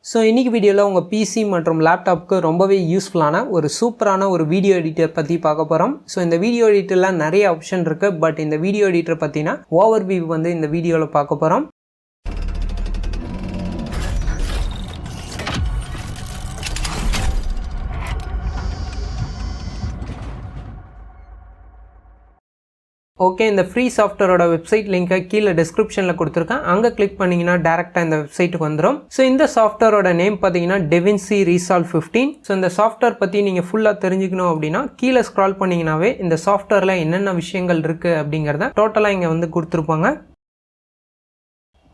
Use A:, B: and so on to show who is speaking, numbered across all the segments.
A: So இன்றைக்கி வீடியோவில் உங்கள் பிசி மற்றும் லேப்டாப்க்கு ரொம்பவே யூஸ்ஃபுல்லான ஒரு சூப்பரான ஒரு வீடியோ எடிட்டர் பற்றி பார்க்க போகிறோம். ஸோ இந்த வீடியோ எடிட்டரில் நிறைய ஆப்ஷன் இருக்குது. பட் இந்த வீடியோ எடிட்டர் பற்றினா ஓவர்வியூ வந்து இந்த வீடியோவில் பார்க்க போகிறோம். ஓகே, இந்த ஃப்ரீ சாஃப்ட்வேரோட வெப்சைட் லிங்கை கீழே டிஸ்கிரிப்ஷனில் கொடுத்துருக்கேன். அங்கே கிளிக் பண்ணிங்கன்னா டேரெக்டாக இந்த வெப்சைட்டுக்கு வந்துடும். ஸோ இந்த சாஃப்ட்வேரோட நேம் பார்த்தீங்கன்னா DaVinci Resolve 15. ஸோ இந்த சாஃப்ட்வேர் பற்றி நீங்கள் ஃபுல்லாக தெரிஞ்சுக்கணும் அப்படின்னா கீழே ஸ்க்ரால் பண்ணிங்கனாவே இந்த சாஃப்ட்வேரில் என்னென்ன விஷயங்கள் இருக்குது அப்படிங்கிறத டோட்டலாக இங்கே வந்து கொடுத்துருப்பாங்க.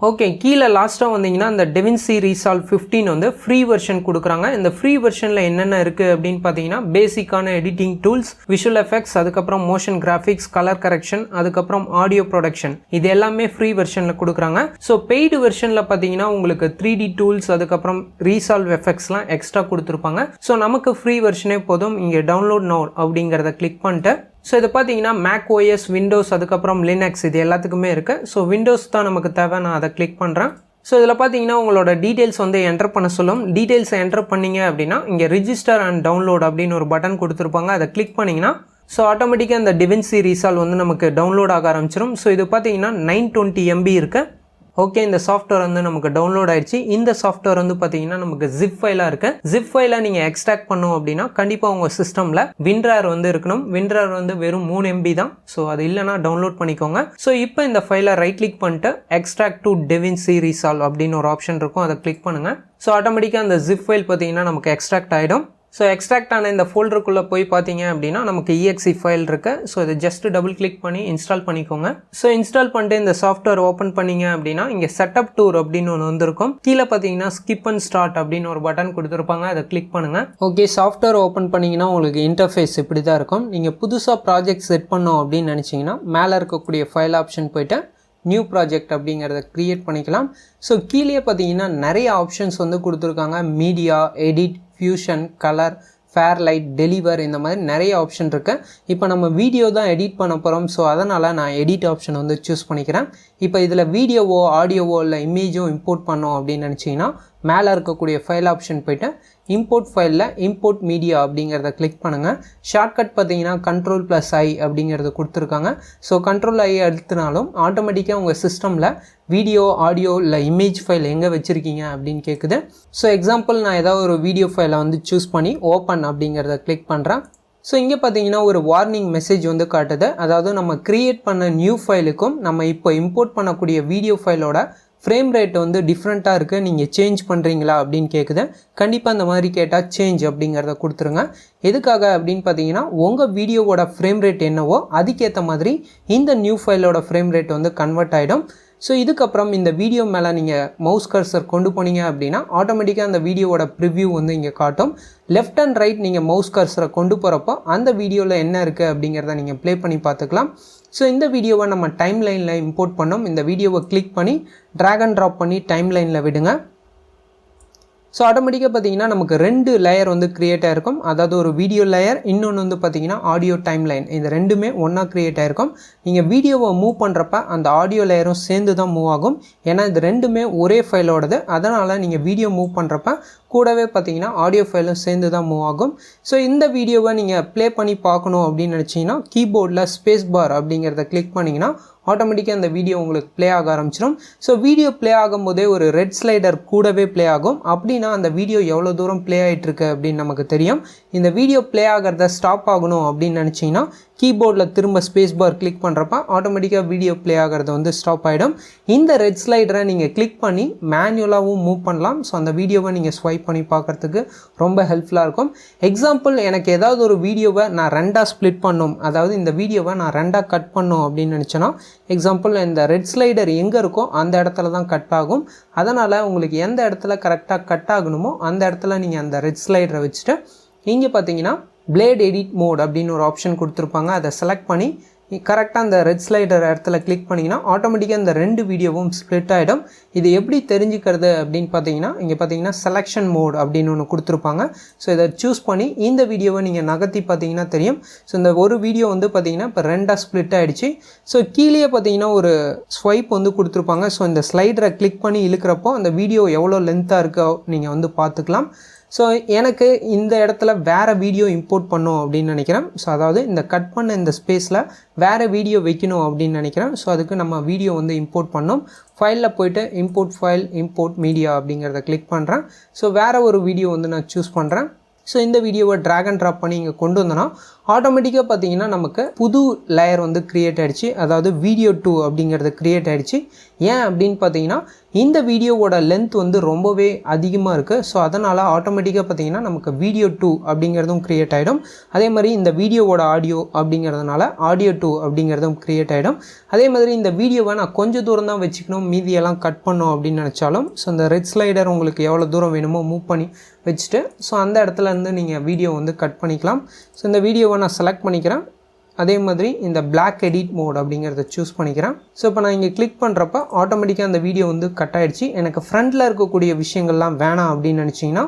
A: ஓகே, கீழே லாஸ்ட்டாக வந்தீங்கன்னா இந்த DaVinci Resolve 15 வந்து ஃப்ரீ வெர்ஷன் கொடுக்குறாங்க. இந்த ஃப்ரீ வெர்ஷனில் என்னென்ன இருக்குது அப்படின்னு பார்த்தீங்கன்னா பேசிக்கான எடிட்டிங் டூல்ஸ், விஷுவல் எஃபெக்ட்ஸ், அதுக்கப்புறம் மோஷன் கிராஃபிக்ஸ், கலர் கரெக்ஷன், அதுக்கப்புறம் ஆடியோ ப்ரொடக்ஷன், இது எல்லாமே ஃப்ரீ வெர்ஷனில் கொடுக்குறாங்க. ஸோ பெய்டு வெர்ஷனில் பார்த்தீங்கன்னா உங்களுக்கு 3D டூல்ஸ், அதுக்கப்புறம் ரீசால்வ் எஃபெக்ட்ஸ்லாம் எக்ஸ்ட்ரா கொடுத்துருப்பாங்க. ஸோ நமக்கு ஃப்ரீ வெர்ஷனே போதும். இங்கே டவுன்லோட் நவ் அப்படிங்கிறத கிளிக் பண்ணிட்டு ஸோ இது பார்த்தீங்கன்னா மேக் ஓஎஸ், விண்டோஸ், அதுக்கப்புறம் லினக்ஸ், இது எல்லாத்துக்குமே இருக்குது. ஸோ விண்டோஸ் தான் நமக்கு தேவை. நான் அதை கிளிக் பண்ணுறேன். ஸோ இதில் பார்த்தீங்கன்னா உங்களோட டீட்டெயில்ஸ் வந்து என்டர் பண்ண சொல்லும். டீட்டெயில்ஸை என்டர் பண்ணிங்க அப்படின்னா இங்கே ரிஜிஸ்டர் அண்ட் டவுன்லோட் அப்படின்னு ஒரு பட்டன் கொடுத்துருப்பாங்க. அதை கிளிக் பண்ணிங்கன்னா ஸோ ஆட்டோமேட்டிக்காக இந்த DaVinci Resolve வந்து நமக்கு டவுன்லோட் ஆக ஆரம்பிச்சிடும். ஸோ இது பார்த்தீங்கன்னா 920 MB இருக்குது. ஓகே, இந்த சாஃப்ட்வேர் வந்து நமக்கு டவுன்லோட் ஆயிடுச்சு. இந்த சாஃப்ட்வேர் வந்து பார்த்தீங்கன்னா நமக்கு ஜிப் ஃபைலாக இருக்குது. ஜிப் ஃபைலை நீங்கள் எக்ஸ்ட்ராக்ட் பண்ணோம் அப்படின்னா கண்டிப்பாக உங்கள் சிஸ்டமில் WinRAR வந்து இருக்கணும். WinRAR வந்து வெறும் 3 MB தான். ஸோ அது இல்லைனா டவுன்லோட் பண்ணிக்கோங்க. ஸோ இப்போ இந்த ஃபைலை ரைட் கிளிக் பண்ணிட்டு எக்ஸ்ட்ராக்ட் டு DaVinci Resolve அப்படின்னு ஒரு ஆப்ஷன் இருக்கும். அதை கிளிக் பண்ணுங்கள். ஸோ ஆட்டோமேட்டிக்காக அந்த ஜிப் ஃபைல் பார்த்தீங்கன்னா நமக்கு எக்ஸ்ட்ராக்ட் ஆகிடும். ஸோ எக்ஸ்ட்ராக்ட் ஆன இந்த ஃபோல்டருக்குள்ளே போய் பார்த்தீங்க அப்படின்னா நமக்கு EXE ஃபைல் இருக்குது. ஸோ இதை ஜஸ்ட் டபுள் கிளிக் பண்ணி இன்ஸ்டால் பண்ணிக்கோங்க. ஸோ இன்ஸ்டால் பண்ணிட்டு இந்த சாஃப்ட்வேர் ஓப்பன் பண்ணிங்க அப்படின்னா இங்கே செட்டப் டூர் அப்படின்னு ஒன்று வந்திருக்கும். கீழே பார்த்தீங்கன்னா ஸ்கிப் அண்ட் ஸ்டார்ட் அப்படின்னு ஒரு பட்டன் கொடுத்துருப்பாங்க. அதை கிளிக் பண்ணுங்கள். ஓகே, சாஃப்ட்வேர் ஓப்பன் பண்ணிங்கன்னா உங்களுக்கு இன்டர்ஃபேஸ் இப்படி தான் இருக்கும். நீங்கள் புதுசாக ப்ராஜெக்ட் செட் பண்ணோம் அப்படின்னு நினச்சிங்கன்னா மேலே இருக்கக்கூடிய ஃபைல் ஆப்ஷன் போய்ட்டு நியூ ப்ராஜெக்ட் அப்படிங்கிறத க்ரியேட் பண்ணிக்கலாம். ஸோ கீழே பார்த்தீங்கன்னா நிறைய ஆப்ஷன்ஸ் வந்து கொடுத்துருக்காங்க. Media, edit, fusion, colour, Fairlight, deliver, இந்த மாதிரி நிறைய ஆப்ஷன் இருக்குது. இப்போ நம்ம வீடியோ தான் எடிட் பண்ண போகிறோம். ஸோ அதனால் நான் எடிட் ஆப்ஷன் வந்து சூஸ் பண்ணிக்கிறேன். இப்போ இதில் வீடியோவோ ஆடியோவோ இல்லை இமேஜோ இம்போர்ட் பண்ணோம் அப்படின்னு நினச்சிங்கன்னா மேலே இருக்கக்கூடிய ஃபைல் ஆப்ஷன் போய்ட்டு இம்போர்ட் ஃபைலில் இம்போர்ட் மீடியா அப்படிங்கிறத கிளிக் பண்ணுங்கள். ஷார்ட்கட் பார்த்தீங்கன்னா Ctrl+I அப்படிங்கிறது கொடுத்துருக்காங்க. ஸோ Ctrl+I அழுத்தினாலும் ஆட்டோமேட்டிக்காக உங்கள் சிஸ்டமில் வீடியோ, ஆடியோ இல்லை இமேஜ் ஃபைல் எங்கே வச்சுருக்கீங்க அப்படின்னு கேட்குது. ஸோ எக்ஸாம்பிள் நான் ஏதாவது ஒரு வீடியோ ஃபைலை வந்து சூஸ் பண்ணி ஓப்பன் அப்படிங்கிறத கிளிக் பண்ணுறேன். ஸோ இங்கே பார்த்தீங்கன்னா ஒரு வார்னிங் மெசேஜ் வந்து காட்டுது. அதாவது நம்ம க்ரியேட் பண்ண நியூ ஃபைலுக்கும் நம்ம இப்போ இம்போர்ட் பண்ணக்கூடிய வீடியோ ஃபைலோட ஃப்ரேம் ரேட் வந்து டிஃப்ரெண்ட்டாக இருக்குது, நீங்கள் சேஞ்ச் பண்ணுறீங்களா அப்படின்னு கேட்குது. கண்டிப்பாக அந்த மாதிரி கேட்டால் சேஞ்ச் அப்படிங்கிறத கொடுத்துருங்க. எதுக்காக அப்படின்னு பார்த்தீங்கன்னா உங்கள் வீடியோவோட ஃப்ரேம் ரேட் என்னவோ அதுக்கேற்ற மாதிரி இந்த நியூ ஃபைலோட ஃப்ரேம் ரேட் வந்து கன்வெர்ட் ஆகிடும். ஸோ இதுக்கப்புறம் இந்த வீடியோ மேலே நீங்கள் மவுஸ் கர்சர் கொண்டு போனீங்க அப்படின்னா ஆட்டோமேட்டிக்காக அந்த வீடியோவோட ப்ரிவ்யூ வந்து இங்கே காட்டும். லெஃப்ட் அண்ட் ரைட் நீங்கள் மவுஸ் கர்சரை கொண்டு போகிறப்போ அந்த வீடியோவில் என்ன இருக்குது அப்படிங்கிறத நீங்கள் ப்ளே பண்ணி பார்த்துக்கலாம். ஸோ இந்த வீடியோவை நம்ம டைம் லைனில் இம்போர்ட் பண்ணோம். இந்த வீடியோவை கிளிக் பண்ணி ட்ராக் அண்ட் ட்ராப் பண்ணி டைம் லைனில் விடுங்க. ஸோ ஆட்டோமேட்டிக்காக பார்த்தீங்கன்னா நமக்கு 2 லேயர் வந்து க்ரியேட் ஆகிருக்கும். அதாவது ஒரு வீடியோ லேயர், இன்னொன்று வந்து பார்த்தீங்கன்னா ஆடியோ டைம் லைன். இது ரெண்டுமே ஒன்றா க்ரியேட் ஆகிருக்கும். நீங்கள் வீடியோவை மூவ் பண்ணுறப்ப அந்த ஆடியோ லேயரும் சேர்ந்து தான் மூவ் ஆகும். ஏன்னா இது ரெண்டுமே ஒரே ஃபைலோடது. அதனால் நீங்கள் வீடியோ மூவ் பண்ணுறப்ப கூடவே பார்த்தீங்கன்னா ஆடியோ ஃபைலும் சேர்ந்து தான் மூவ் ஆகும். ஸோ இந்த வீடியோவை நீங்கள் ப்ளே பண்ணி பார்க்கணும் அப்படின்னு நினச்சிங்கன்னா கீபோர்டில் ஸ்பேஸ் பார் அப்படிங்கிறத கிளிக் பண்ணிங்கன்னா ஆட்டோமேட்டிக்காக அந்த வீடியோ உங்களுக்கு ப்ளே ஆக ஆரம்பிச்சிடும். ஸோ வீடியோ ப்ளே ஆகும்போதே ஒரு ரெட் ஸ்லைடர் கூடவே ப்ளே ஆகும். அப்படின்னா அந்த வீடியோ எவ்வளோ தூரம் ப்ளே ஆகிட்டுருக்கு அப்படின்னு நமக்கு தெரியும். இந்த வீடியோ ப்ளே ஆகிறத ஸ்டாப் ஆகணும் அப்படின்னு நினச்சிங்கன்னா கீபோர்டில் திரும்ப ஸ்பேஸ் பார் கிளிக் பண்ணுறப்ப ஆட்டோமேட்டிக்காக வீடியோ ப்ளே ஆகிறது வந்து ஸ்டாப் ஆகிடும். இந்த ரெட் ஸ்லைடரை நீங்கள் கிளிக் பண்ணி மேனுவலாகவும் மூவ் பண்ணலாம். ஸோ அந்த வீடியோவை நீங்கள் ஸ்வைப் பண்ணி பார்க்குறதுக்கு ரொம்ப ஹெல்ப்ஃபுல்லாக இருக்கும். எக்ஸாம்பிள், எனக்கு ஏதாவது ஒரு வீடியோவை நான் 2ஆக ஸ்ப்ளிட் பண்ணணும், அதாவது இந்த வீடியோவை நான் 2ஆக கட் பண்ணணும் அப்படின்னு நினச்சேன்னா எக்ஸாம்பிள் இந்த ரெட் ஸ்லைடர் எங்கே இருக்கோ அந்த இடத்துல தான் கட் ஆகும். அதனால் உங்களுக்கு எந்த இடத்துல கரெக்டாக கட் ஆகணுமோ அந்த இடத்துல நீங்கள் அந்த ரெட் ஸ்லைடரை வச்சுட்டு இங்கே பார்த்தீங்கன்னா பிளேட் எடிட் மோட் அப்படின்னு ஒரு ஆப்ஷன் கொடுத்துருப்பாங்க. அதை செலக்ட் பண்ணி கரெக்டாக அந்த ரெட் ஸ்லைடர் இடத்துல கிளிக் பண்ணிங்கன்னா ஆட்டோமேட்டிக்காக இந்த 2 வீடியோவும் ஸ்ப்ளிட் ஆகிடும். இது எப்படி தெரிஞ்சுக்கிறது அப்படின்னு பார்த்தீங்கன்னா இங்கே பார்த்தீங்கன்னா செலெக்ஷன் மோட் அப்படின்னு ஒன்று கொடுத்துருப்பாங்க. ஸோ இதை சூஸ் பண்ணி இந்த வீடியோவை நீங்கள் நகர்த்தி பார்த்தீங்கன்னா தெரியும். ஸோ இந்த ஒரு வீடியோ வந்து பார்த்தீங்கன்னா இப்போ 2ஆக ஸ்ப்ளிட் ஆகிடுச்சு. ஸோ கீழே பார்த்தீங்கன்னா ஒரு ஸ்வைப் வந்து கொடுத்துருப்பாங்க. ஸோ இந்த ஸ்லைடரை கிளிக் பண்ணி இழுக்கிறப்போ அந்த வீடியோ எவ்வளோ லென்த்தாக இருக்கோ நீங்கள் வந்து பார்த்துக்கலாம். ஸோ எனக்கு இந்த இடத்துல வேறு வீடியோ இம்போர்ட் பண்ணும் அப்படின்னு நினைக்கிறேன். ஸோ அதாவது இந்த கட் பண்ண இந்த ஸ்பேஸில் வேறு வீடியோ வைக்கணும் அப்படின்னு நினைக்கிறேன். ஸோ அதுக்கு நம்ம வீடியோ வந்து இம்போர்ட் பண்ணோம். ஃபைலில் போய்ட்டு இம்போர்ட் ஃபைல் இம்போர்ட் மீடியா அப்படிங்கிறத கிளிக் பண்ணுறேன். ஸோ வேறு ஒரு வீடியோ வந்து நான் சூஸ் பண்ணுறேன். ஸோ இந்த வீடியோவை ட்ராக் அண்ட் ட்ராப் பண்ணி இங்கே கொண்டு வந்தோன்னா ஆட்டோமேட்டிக்காக பார்த்தீங்கன்னா நமக்கு புது லேயர் வந்து க்ரியேட் ஆகிடுச்சு. அதாவது வீடியோ 2 அப்படிங்கிறது க்ரியேட் ஆகிடுச்சு. ஏன் அப்படின்னு பார்த்தீங்கன்னா இந்த வீடியோவோட லென்த் வந்து ரொம்பவே அதிகமாக இருக்குது. ஸோ அதனால் ஆட்டோமேட்டிக்காக பார்த்தீங்கன்னா நமக்கு வீடியோ 2 அப்படிங்கிறதும் க்ரியேட் ஆகிடும். அதே மாதிரி இந்த வீடியோவோட ஆடியோ அப்படிங்கிறதுனால ஆடியோ 2 அப்படிங்கிறதும் க்ரியேட் ஆகிடும். அதே மாதிரி இந்த வீடியோவை நான் கொஞ்சம் தூரம் தான் வச்சுக்கணும், மீதியெல்லாம் கட் பண்ணோம் அப்படின்னு நினச்சாலும் ஸோ இந்த ரெட் ஸ்லைடர் உங்களுக்கு எவ்வளோ தூரம் வேணுமோ மூவ் பண்ணி வச்சுட்டு ஸோ அந்த இடத்துலேருந்து நீங்கள் வீடியோ வந்து கட் பண்ணிக்கலாம். ஸோ இந்த வீடியோவை நான் செலக்ட் பண்ணிக்கிறேன். அதே மாதிரி இந்த பிளாக் எடிட் மோட் அப்படிங்கிறத சூஸ் பண்ணிக்கிறேன். ஸோ இப்போ நான் இங்கே கிளிக் பண்ணுறப்ப ஆட்டோமேட்டிக்காக அந்த வீடியோ வந்து கட் ஆகிடுச்சு. எனக்கு ஃப்ரண்ட்டில் இருக்கக்கூடிய விஷயங்கள்லாம் வேணாம் அப்படின்னு நினச்சிங்கன்னா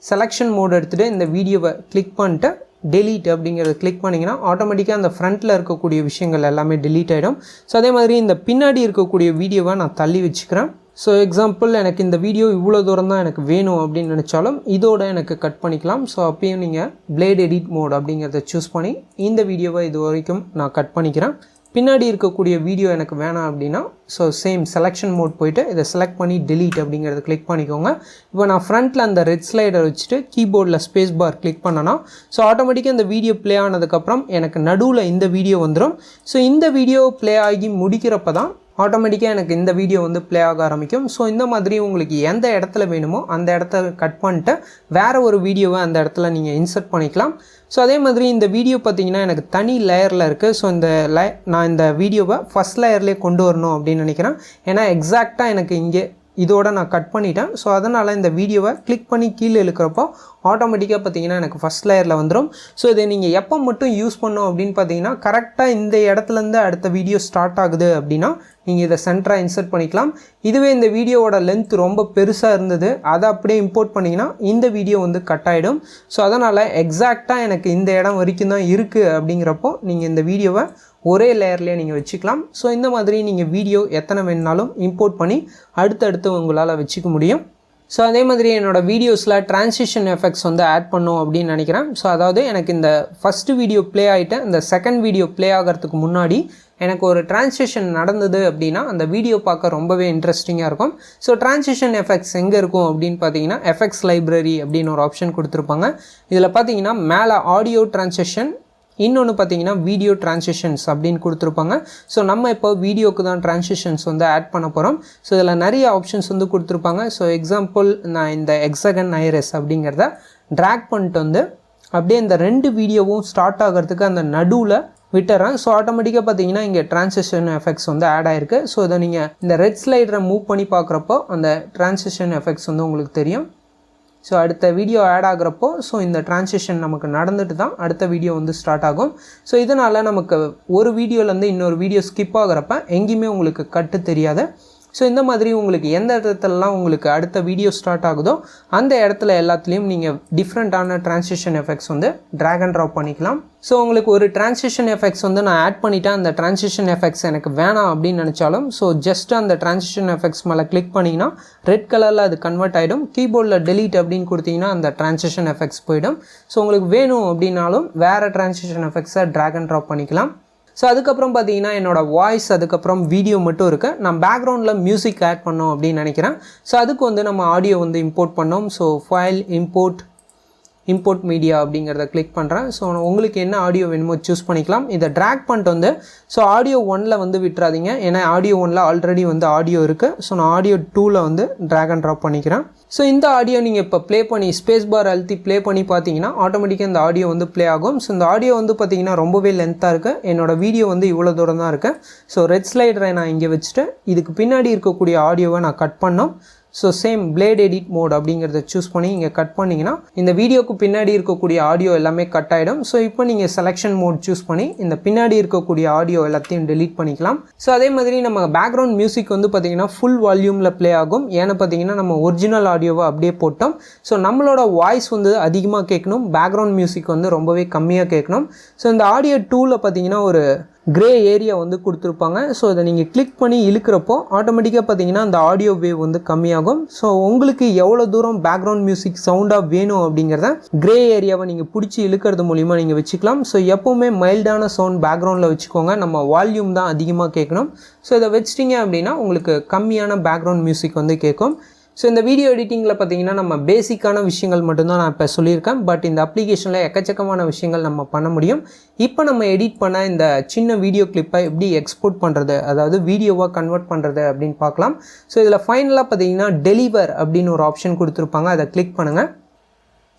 A: செலெக்ஷன் மோட் எடுத்துகிட்டு இந்த வீடியோவை கிளிக் பண்ணிட்டு டெலீட் அப்படிங்கிறத கிளிக் பண்ணிங்கன்னா ஆட்டோமேட்டிக்காக அந்த ஃப்ரண்ட்டில் இருக்கக்கூடிய விஷயங்கள் எல்லாமே டெலீட் ஆகிடும். ஸோ அதே மாதிரி இந்த பின்னாடி இருக்கக்கூடிய வீடியோவை நான் தள்ளி வச்சுக்கிறேன். ஸோ எக்ஸாம்பிள் எனக்கு இந்த வீடியோ இவ்வளோ தூரம் தான் எனக்கு வேணும் அப்படின்னு நினச்சாலும் இதோட எனக்கு கட் பண்ணிக்கலாம். ஸோ அப்பயும் நீங்கள் பிளேட் எடிட் மோட் அப்படிங்கிறத சூஸ் பண்ணி இந்த வீடியோவை இது வரைக்கும் நான் கட் பண்ணிக்கிறேன். பின்னாடி இருக்கக்கூடிய வீடியோ எனக்கு வேணாம் அப்படின்னா ஸோ சேம் செலெக்ஷன் மோட் போய்ட்டு இதை செலக்ட் பண்ணி டெலீட் அப்படிங்கிறத கிளிக் பண்ணிக்கோங்க. இப்போ நான் ஃப்ரண்ட்டில் அந்த ரெட் ஸ்லைடர் வச்சுட்டு கீபோர்டில் ஸ்பேஸ் பார் கிளிக் பண்ணனா ஸோ ஆட்டோமேட்டிக்காக இந்த வீடியோ ப்ளே ஆனதுக்கப்புறம் எனக்கு நடுவில் இந்த வீடியோ வந்துடும். ஸோ இந்த வீடியோ ப்ளே ஆகி முடிக்கிறப்ப தான் ஆட்டோமேட்டிக்காக எனக்கு இந்த வீடியோ வந்து ப்ளே ஆக ஆரம்பிக்கும். ஸோ இந்த மாதிரி உங்களுக்கு எந்த இடத்துல வேணுமோ அந்த இடத்த கட் பண்ணிட்டு வேறு ஒரு வீடியோவை அந்த இடத்துல நீங்கள் இன்சர்ட் பண்ணிக்கலாம். ஸோ அதே மாதிரி இந்த வீடியோ பார்த்திங்கன்னா எனக்கு தனி லேயரில் இருக்குது. ஸோ இந்த நான் இந்த வீடியோவை ஃபஸ்ட் லேயர்லேயே கொண்டு வரணும் அப்படின்னு நினைக்கிறேன். ஏன்னா எக்ஸாக்டாக எனக்கு இங்கே இதோட நான் கட் பண்ணிட்டேன். ஸோ அதனால் இந்த வீடியோவை கிளிக் பண்ணி கீழே இழுக்கிறப்போ ஆட்டோமேட்டிக்காக பார்த்தீங்கன்னா எனக்கு ஃபஸ்ட் லேயரில் வந்துடும். ஸோ இதை நீங்கள் எப்போ மட்டும் யூஸ் பண்ணோம் அப்படின்னு பார்த்தீங்கன்னா கரெக்டாக இந்த இடத்துலேருந்து அடுத்த வீடியோ ஸ்டார்ட் ஆகுது அப்படின்னா நீங்கள் இதை சென்டராக இன்சர்ட் பண்ணிக்கலாம். இதுவே இந்த வீடியோவோட லென்த் ரொம்ப பெருசாக இருந்தது அதை அப்படியே இம்போர்ட் பண்ணிங்கன்னா இந்த வீடியோ வந்து கட் ஆகிடும். ஸோ அதனால் எக்ஸாக்டாக எனக்கு இந்த இடம் வரைக்கும் தான் இருக்குது அப்படிங்கிறப்போ நீங்கள் இந்த வீடியோவை ஒரே லேயர்லேயே நீங்கள் வச்சுக்கலாம். ஸோ இந்த மாதிரி நீங்கள் வீடியோ எத்தனை வேணுனாலும் இம்போர்ட் பண்ணி அடுத்தடுத்து உங்களால் வச்சுக்க முடியும். ஸோ அதே மாதிரி என்னோடய வீடியோஸில் ட்ரான்சிஷன் எஃபெக்ட்ஸ் வந்து ஆட் பண்ணோம் அப்படின்னு நினைக்கிறேன். ஸோ அதாவது எனக்கு இந்த ஃபஸ்ட்டு வீடியோ ப்ளே ஆகிட்டு இந்த செகண்ட் வீடியோ ப்ளே ஆகிறதுக்கு முன்னாடி எனக்கு ஒரு ட்ரான்சிஷன் நடந்தது அப்படின்னா அந்த வீடியோ பார்க்க ரொம்பவே இன்ட்ரெஸ்டிங்காக இருக்கும். ஸோ ட்ரான்சிஷன் எஃபெக்ட்ஸ் எங்கே இருக்கும் அப்படின்னு பார்த்தீங்கன்னா எஃபெக்ட்ஸ் லைப்ரரி அப்படின்னு ஒரு ஆப்ஷன் கொடுத்துருப்பாங்க. இதில் பார்த்தீங்கன்னா மேலே ஆடியோ ட்ரான்சிஷன், இன்னொன்று பார்த்தீங்கன்னா வீடியோ ட்ரான்சிஷன்ஸ் அப்படின்னு கொடுத்துருப்பாங்க. ஸோ நம்ம இப்போ வீடியோக்கு தான் ட்ரான்சிஷன்ஸ் வந்து ஆட் பண்ண போகிறோம். ஸோ இதில் நிறைய ஆப்ஷன்ஸ் வந்து கொடுத்துருப்பாங்க. ஸோ எக்ஸாம்பிள் நான் இந்த எக்ஸகன் ஐரஸ் அப்படிங்கிறத ட்ராக் பண்ணிட்டு வந்து அப்படியே இந்த 2 வீடியோவும் ஸ்டார்ட் ஆகிறதுக்கு அந்த நடுவில் விட்டுறேன். ஸோ ஆட்டோமேட்டிக்காக பார்த்தீங்கன்னா இங்கே ட்ரான்சிஷன் எஃபெக்ட்ஸ் வந்து ஆட் ஆகிருக்கு. ஸோ இதை நீங்கள் இந்த ரெட் ஸ்லைடரை மூவ் பண்ணி பார்க்குறப்போ அந்த ட்ரான்சிஷன் எஃபெக்ட்ஸ் வந்து உங்களுக்கு தெரியும். ஸோ அடுத்த வீடியோ ஆட் ஆகிறப்போ ஸோ இந்த ட்ரான்சிஷன் நமக்கு நடந்துட்டு தான் அடுத்த வீடியோ வந்து ஸ்டார்ட் ஆகும். ஸோ இதனால் நமக்கு ஒரு வீடியோலேருந்து இன்னொரு வீடியோ ஸ்கிப் ஆகிறப்ப எங்கேயுமே உங்களுக்கு கட்டு தெரியாது. ஸோ இந்த மாதிரி உங்களுக்கு எந்த இடத்துலலாம் உங்களுக்கு அடுத்த வீடியோ ஸ்டார்ட் ஆகுதோ அந்த இடத்துல எல்லாத்துலேயும் நீங்கள் டிஃப்ரெண்ட்டான ட்ரான்சிஷன் எஃபெக்ட்ஸ் வந்து ட்ராக் அண்ட் ட்ராப் பண்ணிக்கலாம். ஸோ உங்களுக்கு ஒரு ட்ரான்சிஷன் எஃபெக்ட்ஸ் வந்து நான் ஆட் பண்ணிவிட்டேன், அந்த ட்ரான்சிஷன் எஃபெக்ட்ஸ் எனக்கு வேணாம் அப்படின்னு நினச்சாலும் ஸோ ஜஸ்ட் அந்த ட்ரான்சிஷன் எஃபெக்ட்ஸ் மேலே கிளிக் பண்ணிங்கன்னா ரெட் கலரில் அது கன்வெர்ட் ஆகிடும். கீபோர்டில் டெலீட் அப்படின்னு கொடுத்தீங்கன்னா அந்த ட்ரான்சிஷன் எஃபெக்ட்ஸ் போயிடும். ஸோ உங்களுக்கு வேணும் அப்படின்னாலும் வேறு ட்ரான்சிஷன் எஃபெக்ட்ஸை ட்ராக் அண்ட் ட்ராப் பண்ணிக்கலாம். ஸோ அதுக்கப்புறம் பார்த்தீங்கன்னா என்னோடய வாய்ஸ் அதுக்கப்புறம் வீடியோ மட்டும் இருக்குது. நான் பேக்ரவுண்டில் மியூசிக் ஆட் பண்ணோம் அப்படின்னு நினைக்கிறேன். ஸோ அதுக்கு வந்து நம்ம ஆடியோ வந்து இம்போர்ட் பண்ணோம். ஸோ ஃபைல் இம்போர்ட் மீடியா அப்படிங்கிறத கிளிக் பண்ணுறேன். ஸோ உங்களுக்கு என்ன ஆடியோ வேணுமோ சூஸ் பண்ணிக்கலாம். இதை ட்ராக் பண்ணிட்டு வந்து ஸோ ஆடியோ 1ல் வந்து விட்டுறாதீங்க, ஏன்னா ஆடியோ 1ல் ஆல்ரெடி வந்து ஆடியோ இருக்குது. ஸோ நான் ஆடியோ 2ல் வந்து ட்ராக் அண்ட் ட்ராப் பண்ணிக்கிறேன். ஸோ இந்த ஆடியோ நீங்கள் இப்போ ப்ளே பண்ணி ஸ்பேஸ் பார் அழுத்தி ப்ளே பண்ணி பார்த்தீங்கன்னா ஆட்டோமேட்டிக்காக இந்த ஆடியோ வந்து ப்ளே ஆகும். ஸோ இந்த ஆடியோ வந்து பார்த்தீங்கன்னா ரொம்பவே லென்த்தாக இருக்குது. என்னோடய வீடியோ வந்து இவ்வளோ தூரம் தான் இருக்குது. ஸோ ரெட் ஸ்லைடரை நான் இங்கே வச்சுட்டு இதுக்கு பின்னாடி இருக்கக்கூடிய ஆடியோவை நான் கட் பண்ணோம். So same blade edit mode அப்படிங்கிறத சூஸ் பண்ணி இங்கே கட் பண்ணிங்கன்னா இந்த வீடியோக்கு பின்னாடி இருக்கக்கூடிய ஆடியோ எல்லாமே கட் ஆகிடும். ஸோ இப்போ நீங்கள் செலெக்ஷன் மோட் சூஸ் பண்ணி இந்த பின்னாடி இருக்கக்கூடிய ஆடியோ எல்லாத்தையும் டெலீட் பண்ணிக்கலாம். ஸோ அதே மாதிரி நம்ம பேக்ரவுண்ட் மியூசிக் வந்து பார்த்திங்கன்னா ஃபுல் வால்யூமில் ப்ளே ஆகும். ஏன்னா பார்த்தீங்கன்னா நம்ம ஒரிஜினல் ஆடியோவை அப்படியே போட்டோம். ஸோ நம்மளோட வாய்ஸ் வந்து அதிகமாக கேட்கணும், பேக்ரவுண்ட் மியூசிக் வந்து ரொம்பவே கம்மியாக கேட்கணும். ஸோ இந்த ஆடியோ டூவில் பார்த்தீங்கன்னா ஒரு கிரே ஏரியா வந்து கொடுத்துருப்பாங்க. ஸோ இதை நீங்கள் கிளிக் பண்ணி இழுக்கிறப்போ ஆட்டோமேட்டிக்காக பார்த்தீங்கன்னா அந்த ஆடியோ வேவ் வந்து கம்மியாகும். ஸோ உங்களுக்கு எவ்வளோ தூரம் பேக்ரவுண்ட் மியூசிக் சவுண்டாக வேணும் அப்படிங்கிறத கிரே ஏரியாவை நீங்கள் பிடிச்சி இழுக்கிறது மூலிமா நீங்கள் வச்சுக்கலாம். ஸோ எப்போவுமே மைல்டான சவுண்ட் பேக்ரவுண்டில் வச்சுக்கோங்க, நம்ம வால்யூம் தான் அதிகமாக கேட்கணும். ஸோ இதை வச்சிட்டிங்க அப்படின்னா உங்களுக்கு கம்மியான பேக்ரவுண்ட் மியூசிக் வந்து கேட்கும். ஸோ இந்த வீடியோ எடிட்டிங்கில் பார்த்தீங்கன்னா நம்ம பேசிக்கான விஷயங்கள் மட்டும்தான் நான் இப்போ சொல்லியிருக்கேன். பட் இந்த அப்ளிகேஷனில் எக்கச்சக்கமான விஷயங்கள் நம்ம பண்ண முடியும். இப்போ நம்ம எடிட் பண்ண இந்த சின்ன வீடியோ கிளிப்பை எப்படி எக்ஸ்போர்ட் பண்ணுறது, அதாவது வீடியோவாக கன்வெர்ட் பண்ணுறது அப்படின்னு பார்க்கலாம். ஸோ இதில் ஃபைனலாக பார்த்தீங்கன்னா டெலிவர் அப்படின்னு ஒரு ஆப்ஷன் கொடுத்துருப்பாங்க, அதை கிளிக் பண்ணுங்கள்.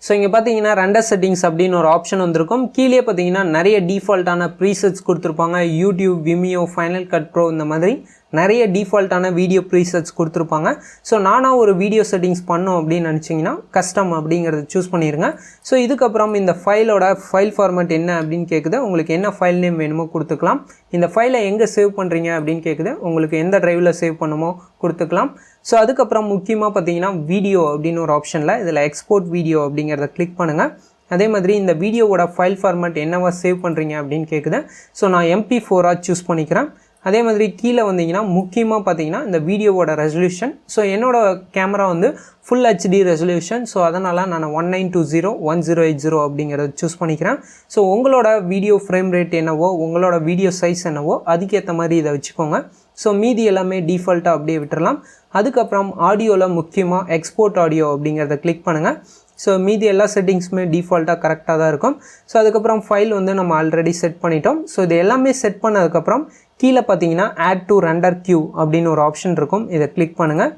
A: ஸோ இங்கே பார்த்தீங்கன்னா ரெண்டர் செட்டிங்ஸ் அப்படின்னு ஒரு ஆப்ஷன் வந்திருக்கும். கீழே பார்த்தீங்கன்னா நிறைய டிஃபால்ட்டான ப்ரீசெட்ஸ் கொடுத்துருப்பாங்க. YouTube, Vimeo, final cut bro இந்த மாதிரி நிறைய டிஃபால்ட்டான வீடியோ ப்ரீசெட்ஸ் கொடுத்துருப்பாங்க. ஸோ நானாக ஒரு வீடியோ செட்டிங்ஸ் பண்ணோம் அப்படின்னு நினச்சிங்கன்னா கஸ்டம் அப்படிங்கிறத சூஸ் பண்ணிடுங்க. ஸோ இதுக்கப்புறம் இந்த ஃபைலோட ஃபைல் ஃபார்மேட் என்ன அப்படின்னு கேட்குது. உங்களுக்கு என்ன ஃபைல் நேம் வேணுமோ கொடுத்துக்கலாம். இந்த ஃபைலை எங்கே சேவ் பண்ணுறீங்க அப்படின்னு கேட்குது. உங்களுக்கு எந்த ட்ரைவில் சேவ் பண்ணுமோ கொடுத்துக்கலாம். ஸோ அதுக்கப்புறம் முக்கியமாக பார்த்தீங்கன்னா வீடியோ அப்படின்னு ஒரு ஆப்ஷனில் இதில் எக்ஸ்போர்ட் வீடியோ அப்படிங்கிறத கிளிக் பண்ணுங்கள். அதே மாதிரி இந்த வீடியோவோட ஃபைல் ஃபார்மேட் என்னவா சேவ் பண்ணுறீங்க அப்படின்னு கேட்குது. ஸோ நான் MP4 சூஸ் பண்ணிக்கிறேன். அதே மாதிரி கீழே வந்தீங்கன்னா முக்கியமாக பார்த்தீங்கன்னா இந்த வீடியோவோட ரெசல்யூஷன். ஸோ என்னோடய கேமரா வந்து ஃபுல் HD ரெசல்யூஷன். ஸோ அதனால் நான் 1920x1080 அப்படிங்கிறத சூஸ் பண்ணிக்கிறேன். ஸோ உங்களோட வீடியோ ஃப்ரேம் ரேட் என்னவோ, உங்களோட வீடியோ சைஸ் என்னவோ அதுக்கேற்ற மாதிரி இதை வச்சுக்கோங்க. ஸோ மீதி எல்லாமே டிஃபால்ட்டாக அப்படியே விட்டுறலாம். அதுக்கப்புறம் ஆடியோவில் முக்கியமாக எக்ஸ்போர்ட் ஆடியோ அப்படிங்கிறத கிளிக் பண்ணுங்கள். ஸோ மீதி எல்லா செட்டிங்ஸுமே டிஃபால்ட்டாக கரெக்டாக தான் இருக்கும். ஸோ அதுக்கப்புறம் ஃபைல் வந்து நம்ம ஆல்ரெடி செட் பண்ணிட்டோம். ஸோ இது எல்லாமே செட் பண்ணதுக்கப்புறம் கீழே பார்த்தீங்கன்னா ஆட் டு ரெண்டர் கியூ அப்படின்னு ஒரு ஆப்ஷன் இருக்கும், இதை கிளிக் பண்ணுங்கள்.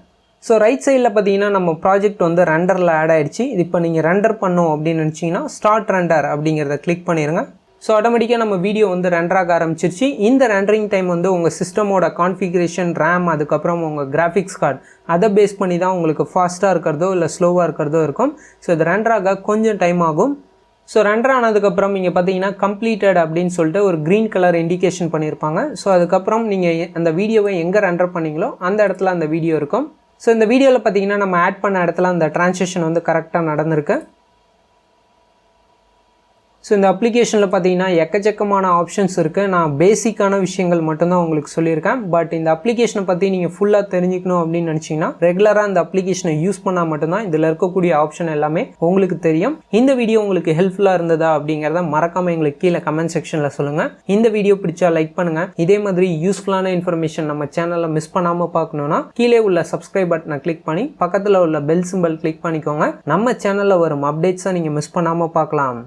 A: ஸோ ரைட் சைடில் பார்த்தீங்கன்னா நம்ம ப்ராஜெக்ட் வந்து ரெண்டரில் ஆட் ஆகிடுச்சு. இது இப்போ நீங்கள் ரெண்டர் பண்ணோம் அப்படின்னு நினச்சிங்கன்னா ஸ்டார்ட் ரெண்டர் அப்படிங்கிறத கிளிக் பண்ணிடுங்க. ஸோ ஆட்டோமேட்டிக்காக நம்ம வீடியோ வந்து ரெண்டராக ஆரம்பிச்சிருச்சு. இந்த ரெண்டரிங் டைம் வந்து உங்கள் சிஸ்டமோட கான்ஃபிகரேஷன், ரேம், அதுக்கப்புறம் உங்கள் கிராஃபிக்ஸ் கார்டு அதை பேஸ் பண்ணி தான் உங்களுக்கு ஃபாஸ்ட்டாக இருக்கிறதோ இல்லை ஸ்லோவாக இருக்கிறதோ இருக்கும். ஸோ இது ரெண்டராக கொஞ்சம் டைம் ஆகும். ஸோ ரெண்டர் ஆனதுக்கப்புறம் நீங்கள் பார்த்தீங்கன்னா கம்ப்ளீட்டட் அப்படின்னு சொல்லிட்டு ஒரு க்ரீன் கலர் இண்டிகேஷன் பண்ணியிருப்பாங்க. ஸோ அதுக்கப்புறம் நீங்கள் அந்த வீடியோவை எங்கே ரெண்டர் பண்ணீங்களோ அந்த இடத்துல அந்த வீடியோ இருக்கும். ஸோ இந்த வீடியோவில் பார்த்தீங்கன்னா நம்ம ஆட் பண்ண இடத்துல அந்த ட்ரான்ஸிஷன் வந்து கரெக்டாக நடந்திருக்கு. ஸோ இந்த அப்ளிகேஷனில் பார்த்தீங்கன்னா எக்கச்சக்கமான ஆப்ஷன்ஸ் இருக்குது. நான் பேசிக்கான விஷயங்கள் மட்டும்தான் உங்களுக்கு சொல்லியிருக்கேன். பட் இந்த அப்ளிகேஷனை பற்றி நீங்கள் ஃபுல்லாக தெரிஞ்சுக்கணும் அப்படின்னு நினச்சிங்கன்னா ரெகுலராக இந்த அப்ளிகேஷனை யூஸ் பண்ணால் மட்டும்தான் இதில் இருக்கக்கூடிய ஆப்ஷன் எல்லாமே உங்களுக்கு தெரியும். இந்த வீடியோ உங்களுக்கு ஹெல்ப்ஃபுல்லாக இருந்ததா அப்படிங்கிறத மறக்காமல் எங்களுக்கு கீழே கமெண்ட் செக்ஷனில் சொல்லுங்கள். இந்த வீடியோ பிடிச்சா லைக் பண்ணுங்கள். இதே மாதிரி யூஸ்ஃபுல்லான இன்ஃபர்மேஷன் நம்ம சேனலில் மிஸ் பண்ணாமல் பார்க்கணுன்னா கீழே உள்ள சப்ஸ்கிரைப் பட்டனை கிளிக் பண்ணி பக்கத்தில் உள்ள பெல் சிம்பல் கிளிக் பண்ணிக்கோங்க. நம்ம சேனலில் வரும் அப்டேட்ஸை நீங்கள் மிஸ் பண்ணாமல் பார்க்கலாம்.